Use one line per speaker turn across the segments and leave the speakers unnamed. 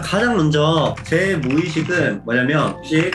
가장 먼저 제 무의식은 뭐냐면 의식,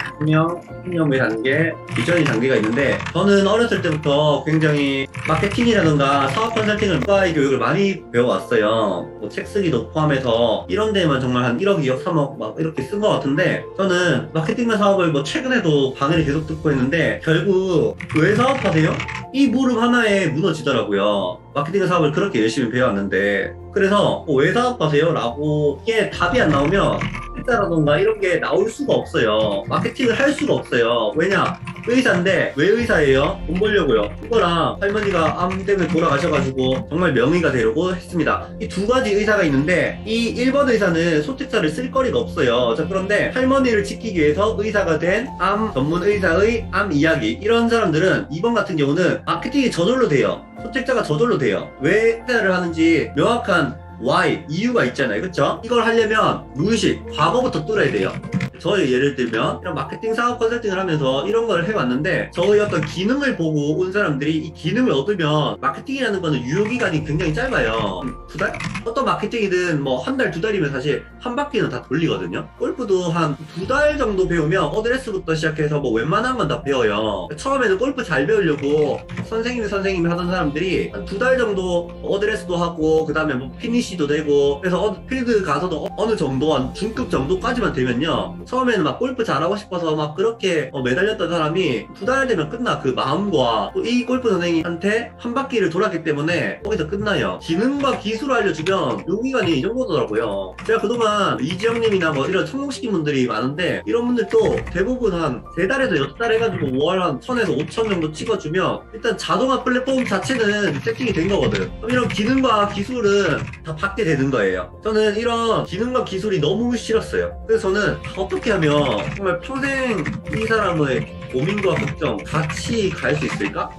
신념의 단계, 비전의 단계가 있는데 저는 어렸을 때부터 굉장히 마케팅이라든가 사업 컨설팅을 과의 교육을 많이 배워왔어요. 뭐 책 쓰기도 포함해서 이런 데만 정말 한 1억, 2억, 3억 막 이렇게 쓴 것 같은데 저는 마케팅과 사업을 뭐 최근에도 강의를 계속 듣고 있는데 결국 왜 사업하세요? 이 무릎 하나에 무너지더라고요. 마케팅 사업을 그렇게 열심히 배워왔는데 그래서 왜 사업하세요? 라고 이게 답이 안 나오면 일자라던가 이런 게 나올 수가 없어요. 마케팅을 할 수가 없어요. 왜냐? 의사인데 왜 의사예요? 돈 벌려고요. 그거랑 할머니가 암 때문에 돌아가셔가지고 정말 명의가 되려고 했습니다. 이 두 가지 의사가 있는데 이 1번 의사는 소책사를 쓸 거리가 없어요. 자, 그런데 할머니를 지키기 위해서 의사가 된 암 전문 의사의 암 이야기 이런 사람들은 2번 같은 경우는 마케팅이 저절로 돼요. 소책자가 저절로 돼요. 왜 의사를 하는지 명확한 why 이유가 있잖아요. 그쵸? 이걸 하려면 무의식 과거부터 뚫어야 돼요. 저희 예를 들면 이런 마케팅 사업 컨설팅을 하면서 이런 걸 해왔는데 저희 어떤 기능을 보고 온 사람들이 이 기능을 얻으면 마케팅이라는 거는 유효기간이 굉장히 짧아요. 2달? 어떤 마케팅이든 뭐 한 달, 2달이면 사실 한 바퀴는 다 돌리거든요. 골프도 한 2달 정도 배우면 어드레스부터 시작해서 뭐 웬만한 건 다 배워요. 처음에는 골프 잘 배우려고 선생님이 하던 사람들이 한 2달 정도 어드레스도 하고 그 다음에 뭐 피니시도 되고 그래서 필드 가서도 어느 정도 한 중급 정도까지만 되면요 처음에는 막 골프 잘하고 싶어서 막 그렇게 매달렸던 사람이 2달 되면 끝나. 그 마음과 또 이 골프 선생님한테 한 바퀴를 돌았기 때문에 거기서 끝나요. 기능과 기술을 알려주면 용기간이 이 정도더라고요. 제가 그동안 이지영님이나 뭐 이런 성공시킨 분들이 많은데 이런 분들도 대부분 한 3달에서 6달 해가지고 월 한 1000에서 5000 정도 찍어주면 일단 자동화 플랫폼 자체는 세팅이 된 거거든. 그럼 이런 기능과 기술은 다 받게 되는 거예요. 저는 이런 기능과 기술이 너무 싫었어요. 그래서 저는 어떻게 하면 정말 평생 이 사람의 고민과 걱정 같이 갈 수 있을까?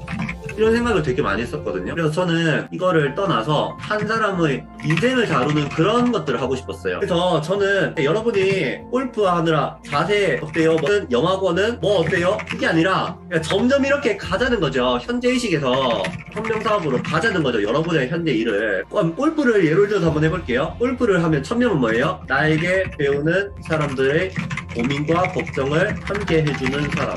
이런 생각을 되게 많이 했었거든요. 그래서 저는 이거를 떠나서 한 사람의 인생을 다루는 그런 것들을 하고 싶었어요. 그래서 저는 여러분이 골프 하느라 자세 어때요? 뭐는 영화고는 뭐 어때요? 이게 아니라 그냥 점점 이렇게 가자는 거죠. 현재의식에서 혁명사업으로 가자는 거죠. 여러분의 현재 일을. 그럼 골프를 예를 들어서 한번 해볼게요. 골프를 하면 1000명은 뭐예요? 나에게 배우는 사람들의 고민과 걱정을 함께 해주는 사람.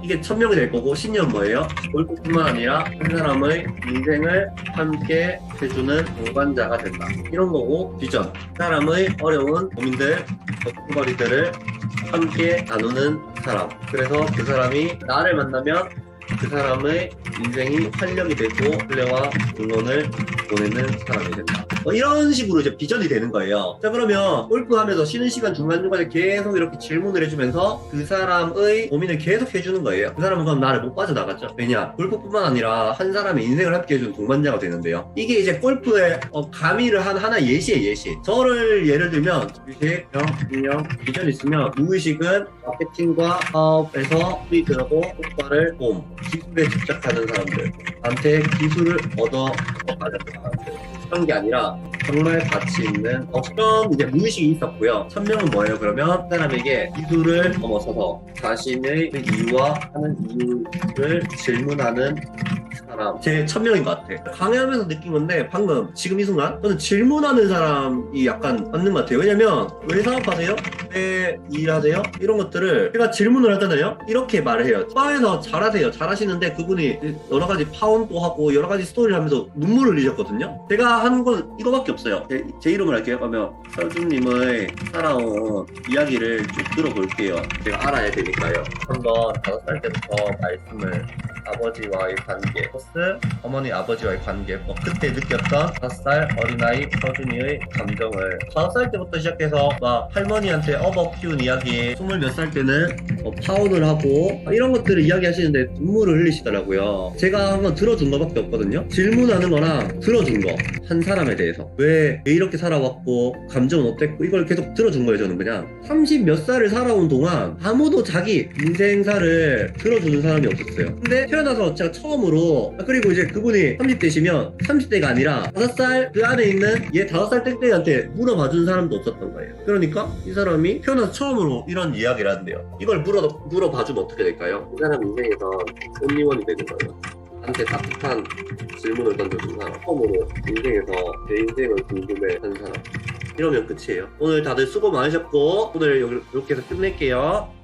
이게 1000명이 될 거고 신념은 뭐예요? 골프뿐만 아니라 한 사람의 인생을 함께 해주는 동반자가 된다. 이런 거고 비전. 한 사람의 어려운 고민들, 걱정거리들을 함께 나누는 사람. 그래서 그 사람이 나를 만나면 그 사람의 인생이 활력이 되고 신뢰와 응원을 보내는 사람이 된다. 이런 식으로 이제 비전이 되는 거예요. 자, 그러면 골프 하면서 쉬는 시간 중간중간에 계속 이렇게 질문을 해주면서 그 사람의 고민을 계속 해주는 거예요. 그 사람은 그럼 나를 못 빠져나갔죠. 왜냐? 골프뿐만 아니라 한 사람의 인생을 함께 해주는 동반자가 되는데요. 이게 이제 골프의 가미를 한 하나의 예시예요, 예시. 저를 예를 들면 의식, 신념, 비전이 있으면 무의식은 마케팅과 사업에서 수익을 얻고 효과를 봄. 기술에 집착하는 사람들, 나한테 기술을 얻어 가려는 사람들 그런 게 아니라 정말 가치 있는 그런 이제 무의식이 있었고요. 1000명은 뭐예요? 그러면 그 사람에게 기술을 넘어서서 자신의 이유와 하는 이유를 질문하는 사람. 제 1000명인 것 같아. 강의하면서 느낀 건데 방금 지금 이 순간 저는 질문하는 사람이 약간 맞는 것 같아요. 왜냐면 왜 사업하세요? 왜 일하세요? 이런 것들을 제가 질문을 하잖아요. 이렇게 말을 해요. 과에서 잘하세요. 잘하시는데 그분이 여러 가지 파혼도 하고 여러 가지 스토리를 하면서 눈물을 흘리셨거든요. 제가 하는 건 이거밖에 없어요. 제 이름을 할게요. 그러면 서준님의 살아온 이야기를 쭉 들어볼게요. 제가 알아야 되니까요. 한번 5살 때부터 말씀을 아버지와의 관계 플러스 어머니 아버지와의 관계 그때 느꼈던 5살 어린아이 서준이의 감정을 5살 때부터 시작해서 막 할머니한테 업어 키운 이야기 20몇 살 때는 파혼을 하고 이런 것들을 이야기하시는데 눈물을 흘리시더라고요. 제가 한번 들어준 거밖에 없거든요. 질문하는 거랑 들어준 거 한 사람에 대해서 왜 이렇게 살아왔고 감정은 어땠고 이걸 계속 들어준 거예요. 저는 그냥 30 몇 살을 살아온 동안 아무도 자기 인생사를 들어주는 사람이 없었어요. 근데 태어나서 제가 처음으로 그리고 이제 그분이 30대시면 30대가 아니라 5살 그 안에 있는 얘 5살 땡땡이한테 물어봐준 사람도 없었던 거예요. 그러니까 이 사람이 태어나서 처음으로 이런 이야기를 하는데요. 이걸 물어봐주면 어떻게 될까요? 이 사람 인생에서 온리원이 되는 거예요. 한테 따뜻한 질문을 던져준 사람, 처음으로 인생에서 내 인생을 궁금해한 사람. 이러면 끝이에요. 오늘 다들 수고 많으셨고 오늘 이렇게 해서 끝낼게요.